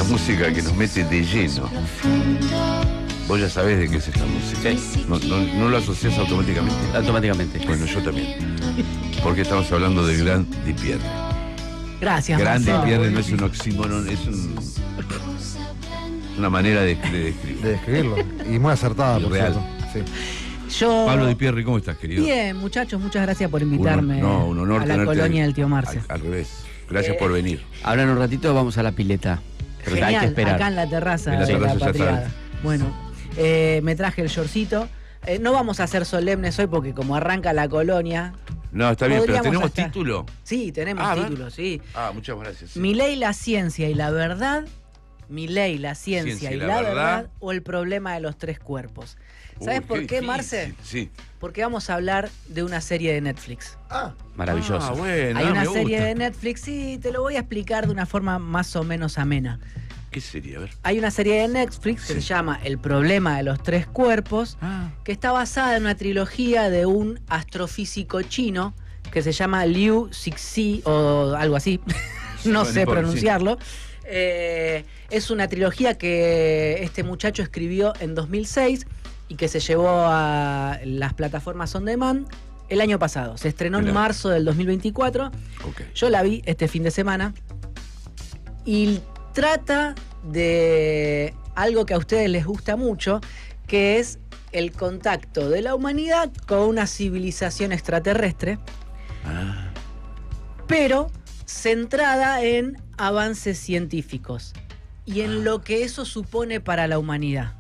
esta música que nos mete de lleno. Vos ya sabés de qué es esta música. Sí. No lo asociás automáticamente. Automáticamente. Bueno, yo también. Porque estamos hablando del Gran Di Pierre. Gracias, Gran Di Marcelo. Pierre no es un oxímoron, es una manera de describir. De describirlo. Y muy acertada, por Real. cierto. Sí. Yo... Pablo Di Pierre, ¿cómo estás, querido? Bien, muchachos, muchas gracias por invitarme Un honor a la tenerte colonia del tío Marce. Al revés. Gracias por venir. Ahora en un ratito vamos a la pileta. Pero hay que Genial, esperar. acá en la terraza En la de terraza la ya Patriada. está. Bueno, me traje el shortcito. No vamos a ser solemnes hoy porque como arranca la colonia... No, está bien, pero podríamos ¿tenemos hasta- título? Sí, tenemos Ah, título, sí. Ah, muchas gracias. Sí. Milei, la ciencia y la verdad. Milei, la ciencia y la verdad. O el problema de los tres cuerpos. ¿Sabes Uy, por qué, difícil. Marce? Sí. Porque vamos a hablar de una serie de Netflix. Maravilloso. Ah, bueno, Hay una me serie gusta. de Netflix y te lo voy a explicar de una forma más o menos amena. ¿Qué sería? A ver. Hay una serie de Netflix que se llama El problema de los tres cuerpos, que está basada en una trilogía de un astrofísico chino que se llama Liu Cixi o algo así. No Bueno, sé importa, pronunciarlo. Es una trilogía que este muchacho escribió en 2006 y que se llevó a las plataformas on demand el año pasado. Se estrenó en Mirá. marzo del 2024. Ok. Yo la vi este fin de semana y trata de algo que a ustedes les gusta mucho, que es el contacto de la humanidad con una civilización extraterrestre, Ah, pero centrada en avances científicos y en lo que eso supone para la humanidad.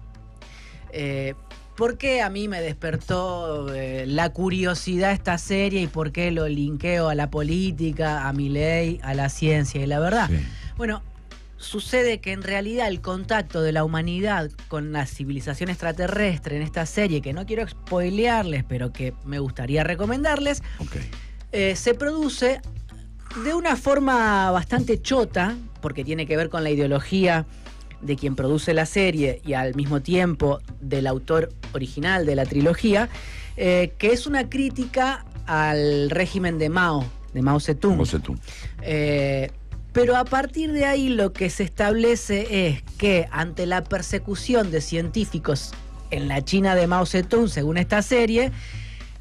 ¿Por qué a mí me despertó la curiosidad esta serie y por qué lo linkeo a la política, a Milei, a la ciencia y la verdad? sí. Bueno, sucede que en realidad el contacto de la humanidad con la civilización extraterrestre en esta serie, que no quiero spoilearles, pero que me gustaría recomendarles, Ok. se produce de una forma bastante chota, porque tiene que ver con la ideología de quien produce la serie y al mismo tiempo del autor original de la trilogía, que es una crítica al régimen de Mao Zedong. Mao Zedong. Pero a partir de ahí lo que se establece es que ante la persecución de científicos en la China de Mao Zedong, según esta serie,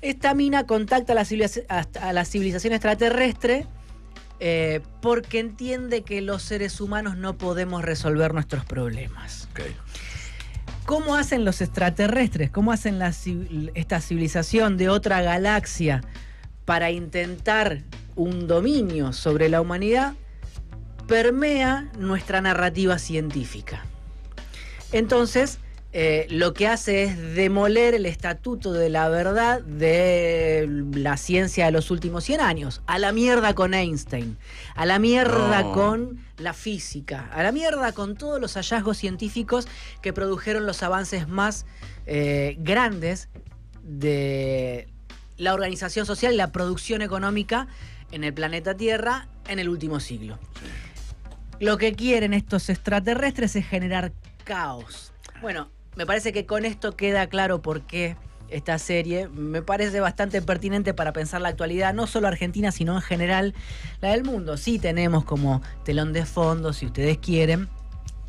esta mina contacta a la civilización extraterrestre porque entiende que los seres humanos no podemos resolver nuestros problemas. Ok. ¿Cómo hacen los extraterrestres? ¿Cómo hacen esta civilización de otra galaxia para intentar un dominio sobre la humanidad? Permea nuestra narrativa científica. Entonces, lo que hace es demoler el estatuto de la verdad de la ciencia de los últimos 100 años. A la mierda con Einstein, a la mierda No. con la física, a la mierda con todos los hallazgos científicos que produjeron los avances más grandes de la organización social y la producción económica en el planeta Tierra en el último siglo. Lo que quieren estos extraterrestres es generar caos. Bueno, me parece que con esto queda claro por qué esta serie me parece bastante pertinente para pensar la actualidad, no solo Argentina, sino en general la del mundo. Sí tenemos como telón de fondo, si ustedes quieren,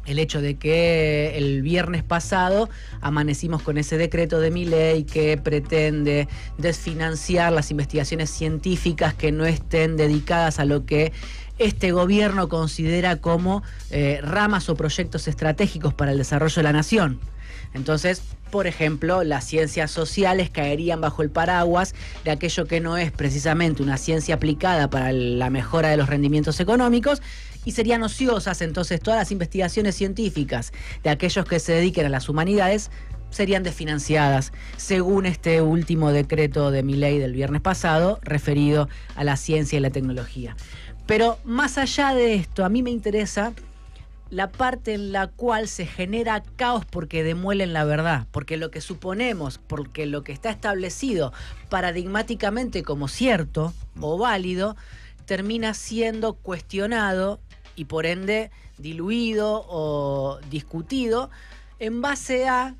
el hecho de que el viernes pasado amanecimos con ese decreto de Milei que pretende desfinanciar las investigaciones científicas que no estén dedicadas a lo que este gobierno considera como ramas o proyectos estratégicos para el desarrollo de la nación. Entonces, por ejemplo, las ciencias sociales caerían bajo el paraguas de aquello que no es precisamente una ciencia aplicada para la mejora de los rendimientos económicos y serían ociosas. Entonces, todas las investigaciones científicas de aquellos que se dediquen a las humanidades serían desfinanciadas, según este último decreto de Milei del viernes pasado, referido a la ciencia y la tecnología. Pero más allá de esto, a mí me interesa la parte en la cual se genera caos porque demuelen la verdad, porque lo que suponemos, porque lo que está establecido paradigmáticamente como cierto o válido, termina siendo cuestionado y por ende diluido o discutido en base a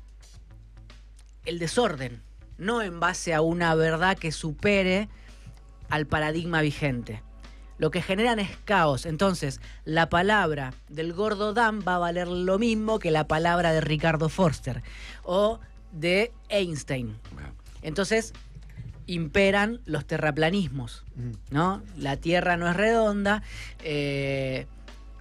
el desorden, no en base a una verdad que supere al paradigma vigente. lo que generan es caos. Entonces, la palabra del gordo Dan va a valer lo mismo que la palabra de Ricardo Forster o de Einstein. Entonces, imperan los terraplanismos, ¿no? La Tierra no es redonda,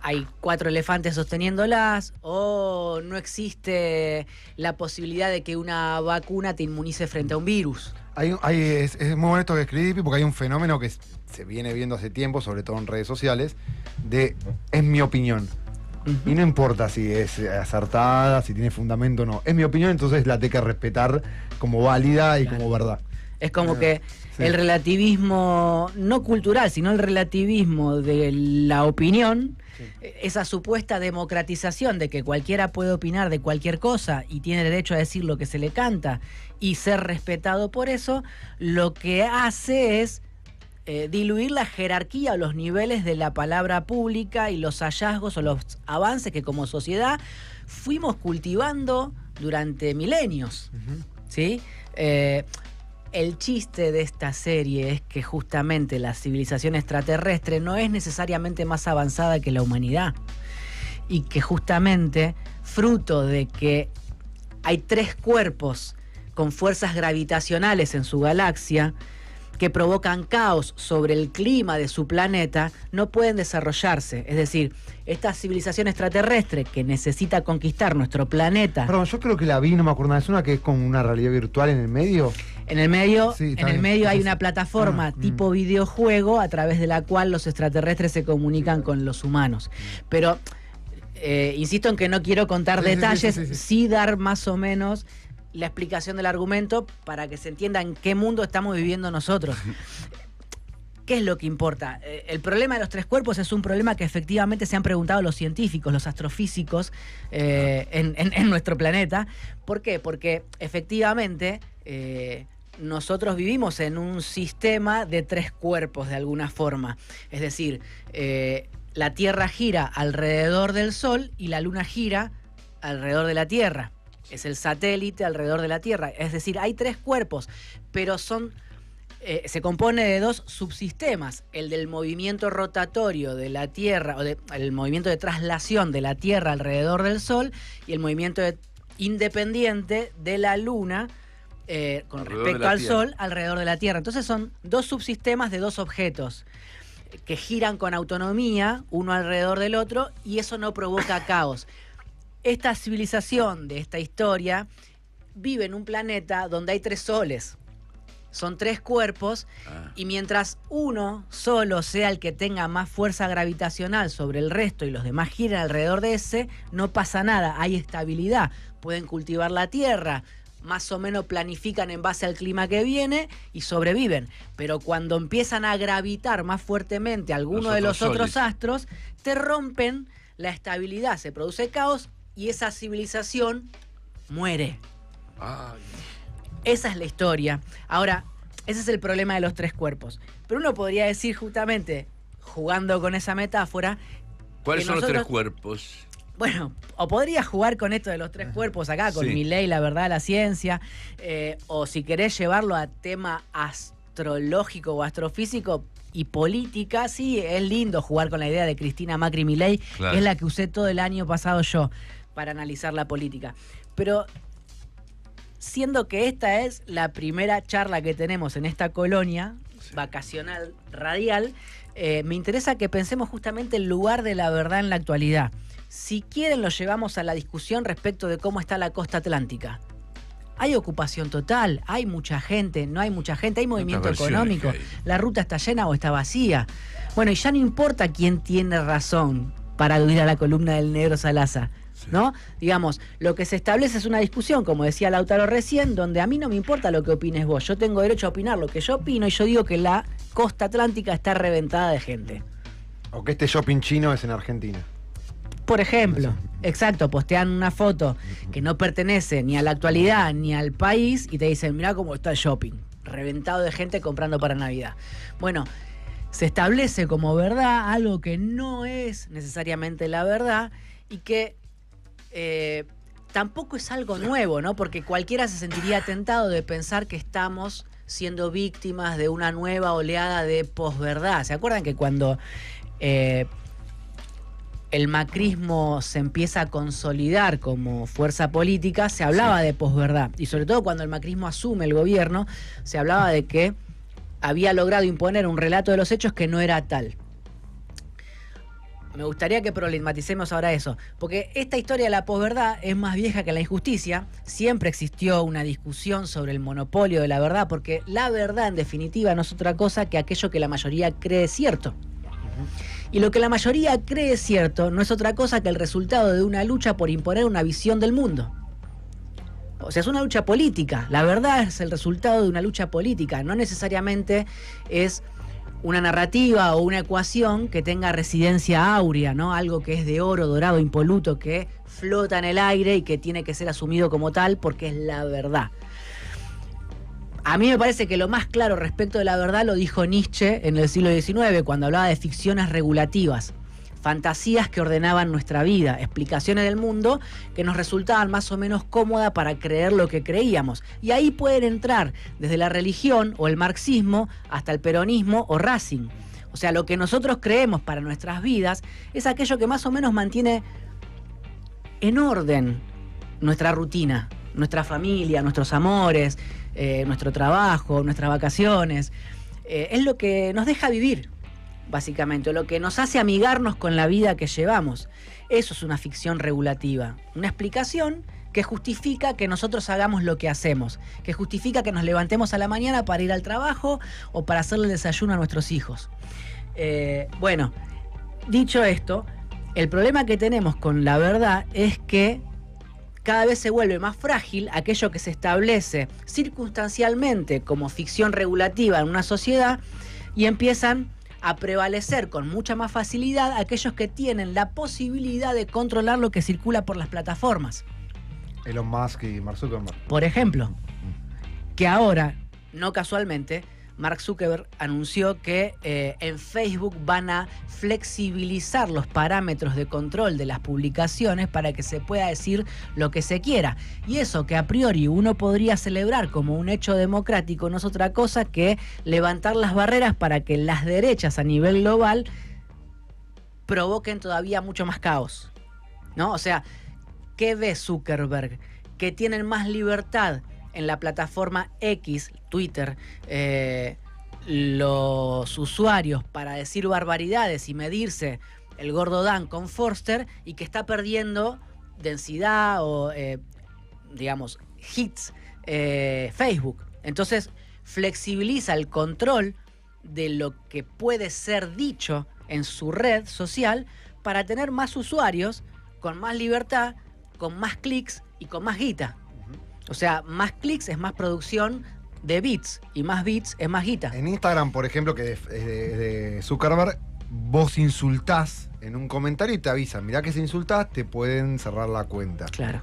hay 4 elefantes sosteniéndolas, o no existe la posibilidad de que una vacuna te inmunice frente a un virus. Es muy bueno esto que escribí, porque hay un fenómeno que se viene viendo hace tiempo, sobre todo en redes sociales, es mi opinión. Y no importa si es acertada, si tiene fundamento o no. Es mi opinión, entonces la tengo que respetar como válida y como verdad. Es como que el relativismo, no cultural, sino el relativismo de la opinión, esa supuesta democratización de que cualquiera puede opinar de cualquier cosa y tiene derecho a decir lo que se le canta y ser respetado por eso, lo que hace es diluir la jerarquía o los niveles de la palabra pública y los hallazgos o los avances que como sociedad fuimos cultivando durante milenios. ¿Sí? El chiste de esta serie es que justamente la civilización extraterrestre no es necesariamente más avanzada que la humanidad y que justamente fruto de que hay 3 cuerpos con fuerzas gravitacionales en su galaxia que provocan caos sobre el clima de su planeta, no pueden desarrollarse. Es decir, esta civilización extraterrestre que necesita conquistar nuestro planeta... Perdón, yo creo que la vi, no me acuerdo, ¿es una que es con una realidad virtual en el medio? En el medio, sí, en el medio hay una plataforma tipo videojuego a través de la cual los extraterrestres se comunican con los humanos. Pero, insisto en que no quiero contar detalles, sí dar más o menos la explicación del argumento para que se entienda en qué mundo estamos viviendo nosotros. ¿Qué es lo que importa? El problema de los 3 cuerpos es un problema que efectivamente se han preguntado los científicos, los astrofísicos en nuestro planeta. ¿Por qué? Porque efectivamente nosotros vivimos en un sistema de 3 cuerpos de alguna forma. Es decir, la Tierra gira alrededor del Sol y la Luna gira alrededor de la Tierra. Es el satélite alrededor de la Tierra. Es decir, hay 3 cuerpos, pero se compone de 2 subsistemas. El del movimiento rotatorio de la Tierra, o el movimiento de traslación de la Tierra alrededor del Sol, y el movimiento independiente de la Luna con respecto al Sol alrededor de la Tierra. Entonces son 2 subsistemas de 2 objetos que giran con autonomía uno alrededor del otro, y eso no provoca caos. Esta civilización de esta historia vive en un planeta donde hay 3 soles. Son 3 cuerpos, y mientras uno solo sea el que tenga más fuerza gravitacional sobre el resto y los demás giran alrededor de ese, no pasa nada, hay estabilidad. Pueden cultivar la Tierra, más o menos planifican en base al clima que viene y sobreviven. Pero cuando empiezan a gravitar más fuertemente algunos de los otros astros, te rompen la estabilidad, se produce caos y esa civilización muere. Esa es la historia. Ahora, ese es el problema de los 3 cuerpos. Pero uno podría decir justamente, jugando con esa metáfora... ¿Cuáles son los 3 cuerpos? Bueno, o podría jugar con esto de los 3 cuerpos acá, con Milei, la verdad, la ciencia, o si querés llevarlo a tema astrológico o astrofísico y política, sí, es lindo jugar con la idea de Cristina Macri Milei, que es la que usé todo el año pasado yo para analizar la política. Pero siendo que esta es la primera charla que tenemos en esta colonia vacacional radial, me interesa que pensemos justamente el lugar de la verdad en la actualidad. Si quieren, lo llevamos a la discusión respecto de cómo está la costa atlántica. Hay ocupación total, hay mucha gente, no hay mucha gente, hay movimiento económico, la ruta está llena o está vacía. Bueno, y ya no importa quién tiene razón, para aludir a la columna del negro Salaza, ¿no? Digamos, lo que se establece es una discusión, como decía Lautaro recién, donde a mí no me importa lo que opines vos, yo tengo derecho a opinar lo que yo opino y yo digo que la costa atlántica está reventada de gente. O que este shopping chino es en Argentina. Por ejemplo, exacto, postean una foto que no pertenece ni a la actualidad ni al país y te dicen, mirá cómo está el shopping, reventado de gente comprando para Navidad. Bueno, se establece como verdad algo que no es necesariamente la verdad y que tampoco es algo nuevo, ¿no? Porque cualquiera se sentiría tentado de pensar que estamos siendo víctimas de una nueva oleada de posverdad. ¿Se acuerdan que cuando el macrismo se empieza a consolidar como fuerza política, se hablaba de posverdad? Y sobre todo cuando el macrismo asume el gobierno, se hablaba de que había logrado imponer un relato de los hechos que no era tal. Me gustaría que problematicemos ahora eso, porque esta historia de la posverdad es más vieja que la injusticia. Siempre existió una discusión sobre el monopolio de la verdad, porque la verdad en definitiva no es otra cosa que aquello que la mayoría cree cierto. Y lo que la mayoría cree cierto no es otra cosa que el resultado de una lucha por imponer una visión del mundo. O sea, es una lucha política. La verdad es el resultado de una lucha política, no necesariamente es una narrativa o una ecuación que tenga residencia áurea, ¿no? Algo que es de oro, dorado, impoluto, que flota en el aire y que tiene que ser asumido como tal porque es la verdad. A mí me parece que lo más claro respecto de la verdad lo dijo Nietzsche en el siglo XIX, cuando hablaba de ficciones regulativas, fantasías que ordenaban nuestra vida, explicaciones del mundo que nos resultaban más o menos cómodas para creer lo que creíamos. Y ahí pueden entrar desde la religión o el marxismo hasta el peronismo o Racing. O sea, lo que nosotros creemos para nuestras vidas es aquello que más o menos mantiene en orden nuestra rutina, nuestra familia, nuestros amores, nuestro trabajo, nuestras vacaciones. Es lo que nos deja vivir, básicamente, lo que nos hace amigarnos con la vida que llevamos. Eso es una ficción regulativa, una explicación que justifica que nosotros hagamos lo que hacemos, que justifica que nos levantemos a la mañana para ir al trabajo o para hacerle el desayuno a nuestros hijos. Bueno, dicho esto, el problema que tenemos con la verdad es que cada vez se vuelve más frágil aquello que se establece circunstancialmente como ficción regulativa en una sociedad y empiezan a prevalecer con mucha más facilidad aquellos que tienen la posibilidad de controlar lo que circula por las plataformas. Elon Musk y Mark Zuckerberg. Por ejemplo, que ahora, no casualmente, Mark Zuckerberg anunció que en Facebook van a flexibilizar los parámetros de control de las publicaciones para que se pueda decir lo que se quiera. Y eso que a priori uno podría celebrar como un hecho democrático no es otra cosa que levantar las barreras para que las derechas a nivel global provoquen todavía mucho más caos, ¿no? O sea, ¿qué ve Zuckerberg? Que tienen más libertad en la plataforma X, Twitter, los usuarios para decir barbaridades y medirse el gordo Dan con Forster, y que está perdiendo densidad o, digamos, hits Facebook. Entonces flexibiliza el control de lo que puede ser dicho en su red social para tener más usuarios, con más libertad, con más clics y con más guita. O sea, más clics es más producción de bits y más bits es más guita. En Instagram, por ejemplo, que es de Zuckerberg, vos insultás en un comentario y te avisan, mirá que si insultás te pueden cerrar la cuenta. Claro.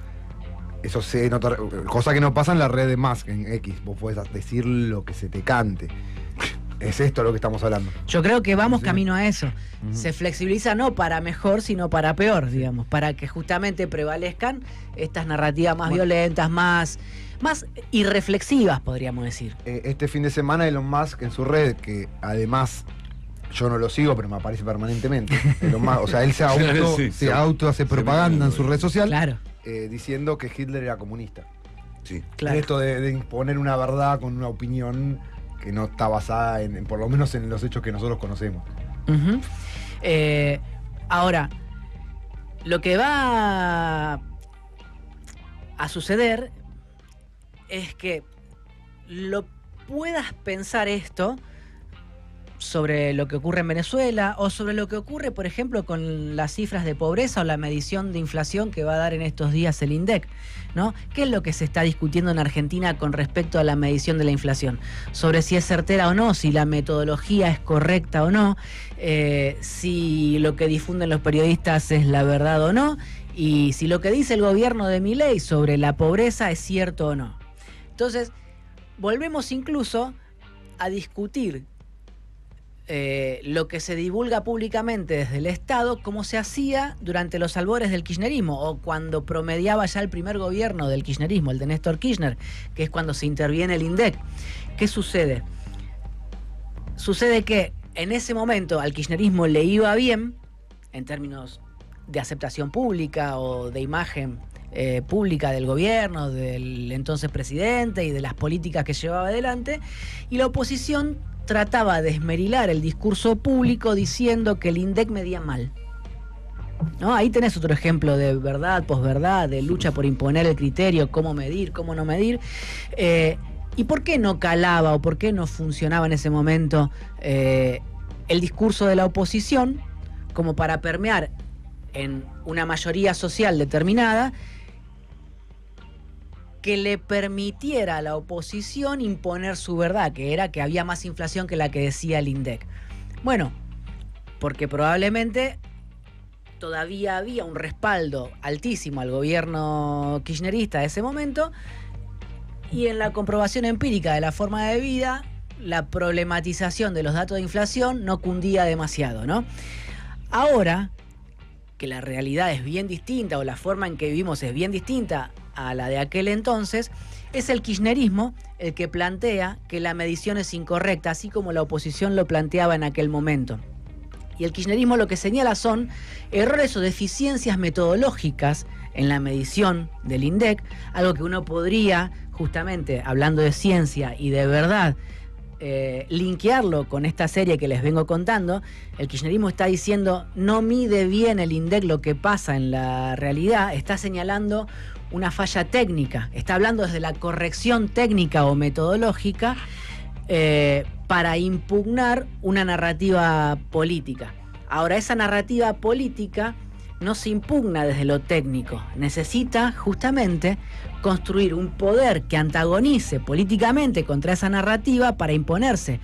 Eso se nota, cosa que no pasa en la red de Musk, en X. Vos podés decir lo que se te cante. Es esto lo que estamos hablando. Yo creo que vamos camino a eso. Se flexibiliza no para mejor, sino para peor, digamos, para que justamente prevalezcan estas narrativas más violentas, más irreflexivas, podríamos decir. Este fin de semana Elon Musk en su red, que además yo no lo sigo, pero me aparece permanentemente. Elon Musk, o sea, él se auto hace propaganda en su red social, claro, diciendo que Hitler era comunista. Sí. claro. Esto de imponer una verdad con una opinión que no está basada en, por lo menos en los hechos que nosotros conocemos. Uh-huh. Ahora, lo que va a suceder es que lo puedas pensar esto sobre lo que ocurre en Venezuela o sobre lo que ocurre, por ejemplo, con las cifras de pobreza o la medición de inflación que va a dar en estos días el INDEC, ¿no? ¿Qué es lo que se está discutiendo en Argentina con respecto a la medición de la inflación? Sobre si es certera o no, si la metodología es correcta o no, si lo que difunden los periodistas es la verdad o no, y si lo que dice el gobierno de Milei sobre la pobreza es cierto o no. Entonces, volvemos incluso a discutir lo que se divulga públicamente desde el Estado, como se hacía durante los albores del kirchnerismo, o cuando promediaba ya el primer gobierno del kirchnerismo, el de Néstor Kirchner, que es cuando se interviene el INDEC. ¿Qué sucede? Sucede que en ese momento al kirchnerismo le iba bien, en términos de aceptación pública o de imagen pública del gobierno, del entonces presidente y de las políticas que llevaba adelante, y la oposición trataba de esmerilar el discurso público diciendo que el INDEC medía mal. ¿No? Ahí tenés otro ejemplo de verdad, posverdad, de lucha por imponer el criterio, cómo medir, cómo no medir. ¿Y por qué no calaba o por qué no funcionaba en ese momento el discurso de la oposición como para permear en una mayoría social determinada que le permitiera a la oposición imponer su verdad, que era que había más inflación que la que decía el INDEC? Bueno, porque probablemente todavía había un respaldo altísimo al gobierno kirchnerista de ese momento, y en la comprobación empírica de la forma de vida, la problematización de los datos de inflación no cundía demasiado, ¿no? Ahora que la realidad es bien distinta, o la forma en que vivimos es bien distinta a la de aquel entonces, es el kirchnerismo el que plantea que la medición es incorrecta, así como la oposición lo planteaba en aquel momento. Y el kirchnerismo lo que señala son errores o deficiencias metodológicas en la medición del INDEC, algo que uno podría, justamente hablando de ciencia y de verdad, linkearlo con esta serie que les vengo contando. El kirchnerismo está diciendo no mide bien el INDEC lo que pasa en la realidad, está señalando una falla técnica, está hablando desde la corrección técnica o metodológica para impugnar una narrativa política. Ahora, esa narrativa política no se impugna desde lo técnico, necesita justamente construir un poder que antagonice políticamente contra esa narrativa para imponerse.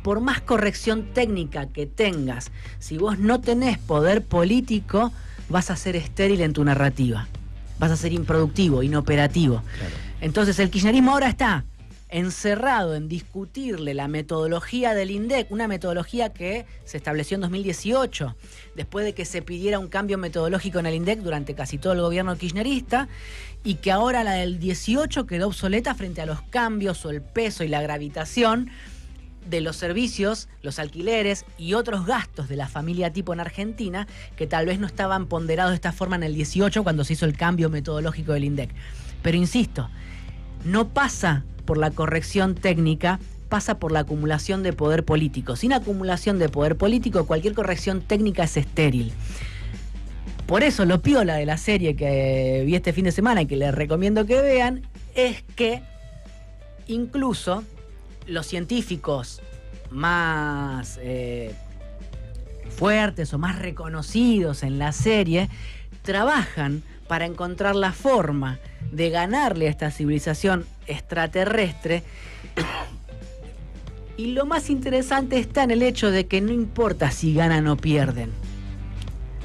Por más corrección técnica que tengas, si vos no tenés poder político, vas a ser estéril en tu narrativa, vas a ser improductivo, inoperativo. Claro. Entonces el kirchnerismo ahora está encerrado en discutirle la metodología del INDEC, una metodología que se estableció en 2018, después de que se pidiera un cambio metodológico en el INDEC durante casi todo el gobierno kirchnerista, y que ahora la del 18 quedó obsoleta frente a los cambios o el peso y la gravitación de los servicios, los alquileres y otros gastos de la familia tipo en Argentina, que tal vez no estaban ponderados de esta forma en el 18 cuando se hizo el cambio metodológico del INDEC. Pero insisto, no pasa por la corrección técnica, pasa por la acumulación de poder político. Sin acumulación de poder político, cualquier corrección técnica es estéril. Por eso lo piola de la serie que vi este fin de semana y que les recomiendo que vean, es que incluso los científicos más fuertes o más reconocidos en la serie trabajan para encontrar la forma de ganarle a esta civilización extraterrestre. Y lo más interesante está en el hecho de que no importa si ganan o pierden.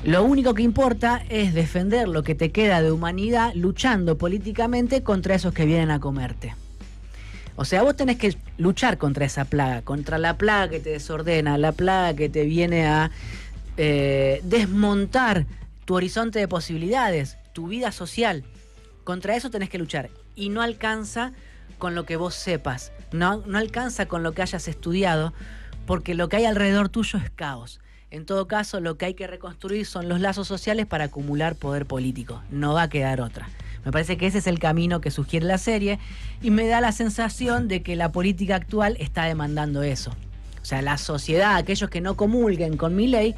Lo único que importa es defender lo que te queda de humanidad luchando políticamente contra esos que vienen a comerte. O sea, vos tenés que luchar contra esa plaga, contra la plaga que te desordena, la plaga que te viene a desmontar tu horizonte de posibilidades, tu vida social. Contra eso tenés que luchar. Y no alcanza con lo que vos sepas, no alcanza con lo que hayas estudiado, porque lo que hay alrededor tuyo es caos. En todo caso, lo que hay que reconstruir son los lazos sociales para acumular poder político. No va a quedar otra. Me parece que ese es el camino que sugiere la serie, y me da la sensación de que la política actual está demandando eso. O sea, la sociedad, aquellos que no comulguen con Milei,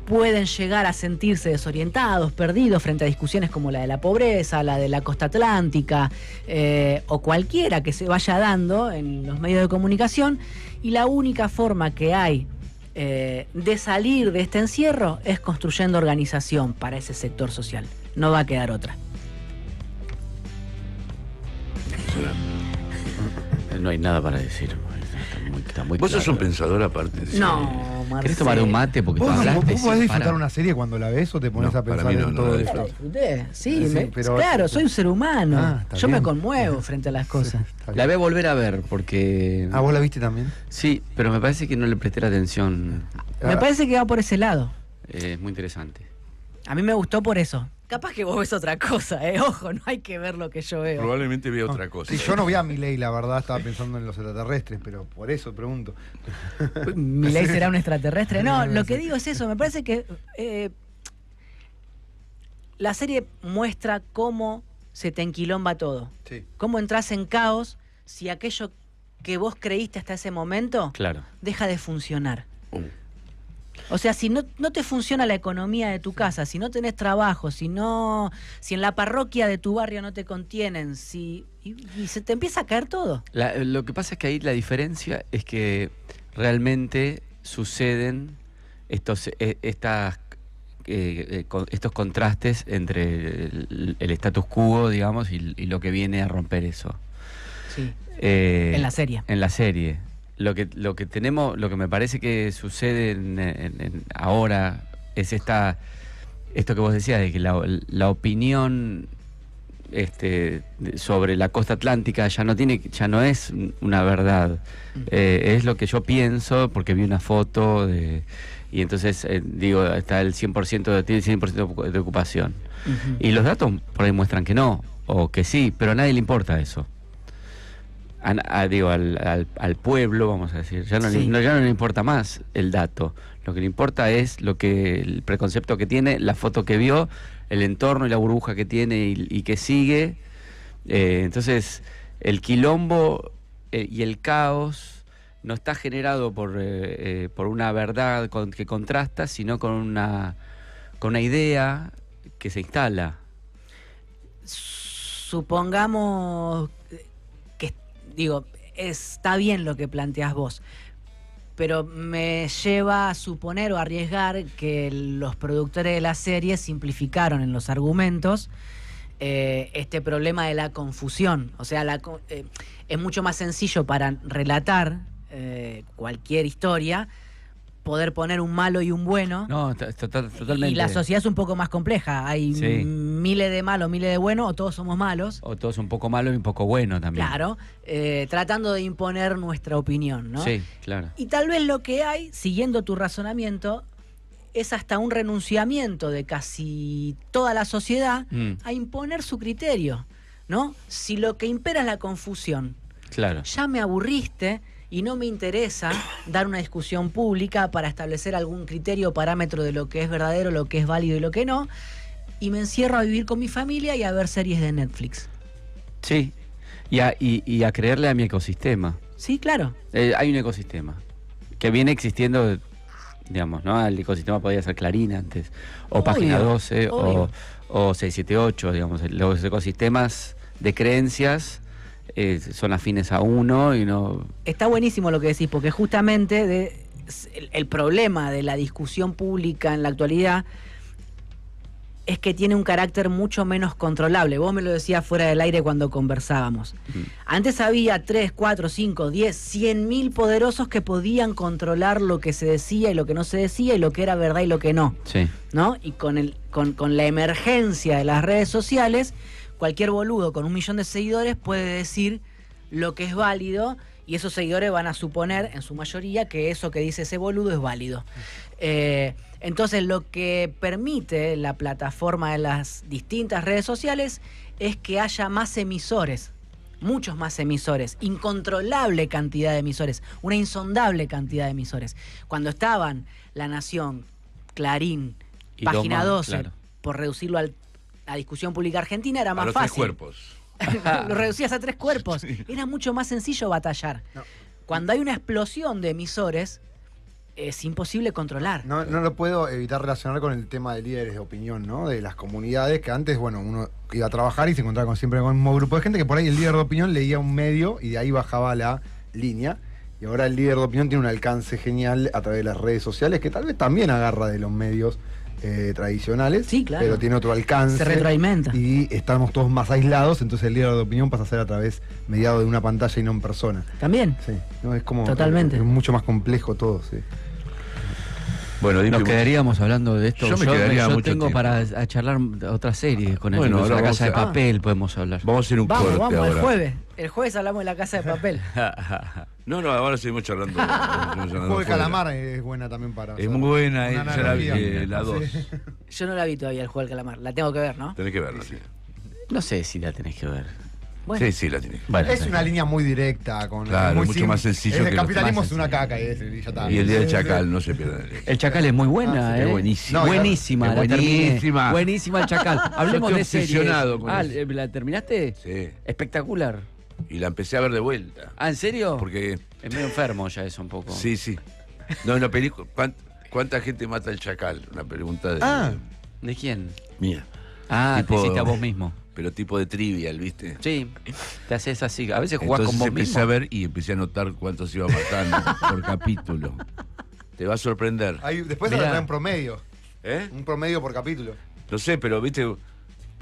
pueden llegar a sentirse desorientados, perdidos frente a discusiones como la de la pobreza, la de la costa atlántica, o cualquiera que se vaya dando en los medios de comunicación, y la única forma que hay de salir de este encierro es construyendo organización para ese sector social. No va a quedar otra. No hay nada para decir. Está muy Vos sos claro. un pensador aparte de No, Marcelo. ¿Querés tomar un mate? Porque tú ¿Vos hablaste. podés disfrutar para. una serie cuando la ves o te pones No, a para pensar mí no, en no todo la La esto? disfruté, sí, Sí, pero- claro, soy un ser humano. Está Yo me bien. conmuevo frente a las cosas. Está La bien. voy a volver a ver porque. Ah, ¿vos la viste también? Sí, pero me parece que no le presté la atención. Me parece que va por ese lado. Es muy interesante. A mí me gustó por eso. Capaz que vos ves otra cosa, ojo, no hay que ver lo que yo veo. Probablemente vea otra cosa. Sí, yo no vi a Milei, la verdad, estaba pensando en los extraterrestres, pero por eso pregunto. ¿Milei será un extraterrestre? No, No, lo no que sé. digo es eso, me parece que la serie muestra cómo se te enquilomba todo. Sí. Cómo entras en caos si aquello que vos creíste hasta ese momento Claro. deja de funcionar. O sea, si no te funciona la economía de tu casa, si no tenés trabajo, si en la parroquia de tu barrio no te contienen, y se te empieza a caer todo. Lo que pasa es que ahí la diferencia es que realmente suceden estos contrastes entre el status quo, digamos, y lo que viene a romper eso. Sí. En la serie. En la serie. Lo que me parece que sucede ahora es esto que vos decías, de que la opinión sobre la costa atlántica ya no es una verdad. Es lo que yo pienso porque vi una foto y entonces digo, está el 100%, tiene 100% de ocupación. Ujú. Y los datos por ahí muestran que no, o que sí, pero a nadie le importa eso. Al pueblo, vamos a decir, ya no le importa más el dato. Lo que le importa es el preconcepto que tiene, la foto que vio, el entorno y la burbuja que tiene y que sigue. Entonces, el quilombo y el caos no está generado por una verdad que contrasta, sino con una idea que se instala. Supongamos que, está bien lo que planteás vos, pero me lleva a suponer o arriesgar que los productores de la serie simplificaron en los argumentos este problema de la confusión. O sea, es mucho más sencillo para relatar cualquier historia poder poner un malo y un bueno. No, totalmente. Y la sociedad es un poco más compleja. Hay Sí. miles de malos, miles de buenos, o todos somos malos. O todos un poco malo y un poco bueno también. Claro, tratando de imponer nuestra opinión, ¿no? Sí, claro. Y tal vez lo que hay, siguiendo tu razonamiento, es hasta un renunciamiento de casi toda la sociedad a imponer su criterio, ¿no? Si lo que impera es la confusión, Claro. ya me aburriste y no me interesa dar una discusión pública para establecer algún criterio o parámetro de lo que es verdadero, lo que es válido y lo que no, y me encierro a vivir con mi familia y a ver series de Netflix. Sí. Y a creerle a mi ecosistema. Sí, claro. Hay un ecosistema que viene existiendo, digamos, ¿no? El ecosistema podía ser Clarín antes, o Obvio, Página 12, obvio. o 678, digamos. Los ecosistemas de creencias son afines a uno y no... Está buenísimo lo que decís, porque justamente el problema de la discusión pública en la actualidad es que tiene un carácter mucho menos controlable. Vos me lo decías fuera del aire cuando conversábamos. Antes había 3, 4, 5, 10, 100.000 poderosos que podían controlar lo que se decía y lo que no se decía y lo que era verdad y lo que no, Sí. ¿no? Y con la emergencia de las redes sociales, cualquier boludo con 1 millón de seguidores puede decir lo que es válido y esos seguidores van a suponer, en su mayoría, que eso que dice ese boludo es válido. Entonces, lo que permite la plataforma de las distintas redes sociales es que haya más emisores, muchos más emisores, incontrolable cantidad de emisores, una insondable cantidad de emisores. Cuando estaban La Nación, Clarín, Y Página Doma, 12, claro. por reducirlo a la discusión pública argentina, era A más los fácil. 3 cuerpos. Lo reducías a 3 cuerpos. Era mucho más sencillo batallar. No. Cuando hay una explosión de emisores, es imposible controlar. No lo puedo evitar relacionar con el tema de líderes de opinión, ¿no? De las comunidades que antes, bueno, uno iba a trabajar y se encontraba siempre con el mismo grupo de gente que por ahí el líder de opinión leía un medio y de ahí bajaba la línea. Y ahora el líder de opinión tiene un alcance genial a través de las redes sociales que tal vez también agarra de los medios tradicionales, Sí, claro. pero tiene otro alcance. Se retroalimenta. Y estamos todos más aislados, entonces el líder de opinión pasa a ser a través mediado de una pantalla y no en persona. También. Sí, no, es como Totalmente. es mucho más complejo todo, sí. Bueno, Nos quedaríamos hablando de esto. Yo me quedaría yo mucho tengo tiempo. para charlar otras series con él. Bueno, Incluso ahora La vamos Casa de a- Papel podemos hablar. Vamos a hacer un corte Vamos, ahora. el jueves. El jueves hablamos de La Casa de Papel. No, ahora seguimos charlando. El juego de calamar es buena también para. Es muy buena, una ya la analogía. vi, la 2. Sí. Yo no la vi todavía, el juego del calamar. La tengo que ver, ¿no? Tenés que verla, sí. No sé si la tenés que ver. Bueno, Sí, la tenés. Bueno, Es una línea muy directa. Claro, muy mucho simple. más sencillo Es que el los capitalismo más es una sencillo. caca y ya está. Y el día del Sí, Chacal, no se pierdan. El Chacal es muy buena, Ah, sí, ¿eh? es buenísima. No, buenísima, es la terminé. buenísima. Buenísima el Chacal. Hablemos estoy de series. obsesionado con eso. ¿La terminaste? Sí. Espectacular. Y la empecé a ver de vuelta. ¿Ah, en serio? Porque, Es medio enfermo ya eso un poco. sí. No, en la película. ¿Cuánta gente mata al Chacal? Una pregunta de. Ah. ¿De quién? Mía. Ah, Tipo- te hiciste a vos mismo. Pero tipo de trivial, ¿viste? Sí, te haces así. A veces jugás Entonces con vos empecé mismo. a ver y empecé a notar cuántos iba matando por capítulo. Te va a sorprender. Después se Mirá. da un promedio. ¿Eh? Un promedio por capítulo. No sé, pero viste,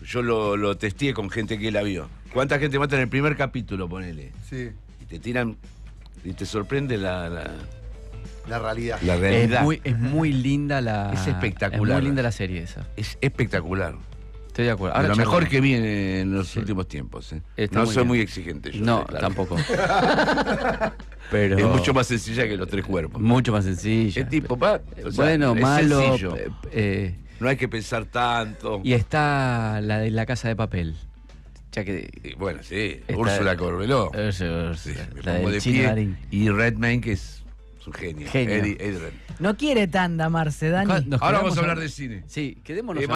yo lo testé con gente que la vio. ¿Cuánta gente mata en el primer capítulo, ponele? Sí. Y te tiran, y te sorprende la La realidad. realidad. Es muy linda la. Es espectacular. Es muy linda la serie esa. Es espectacular. Estoy de acuerdo. De Ahora lo mejor charlamos. que vi en los Sí. últimos tiempos. Está No muy soy bien. muy exigente yo. No, claro. tampoco. Pero. Es mucho más sencilla que los tres cuerpos. Mucho más sencilla. Es tipo, o sea, bueno, es malo. sencillo. eh, No hay que pensar tanto. y está la de La Casa de Papel. Ya que. Y bueno, sí. Está- Úrsula Corbeló. Úrsula, Sí, me la pongo del de Chino pie. Darín. Y Redmayne, que es un genio. Genio. Eddie Redmayne. no quiere tanda, Marce, Dani. Nos Ahora vamos quedamos a hablar de cine. Sí, quedémonos.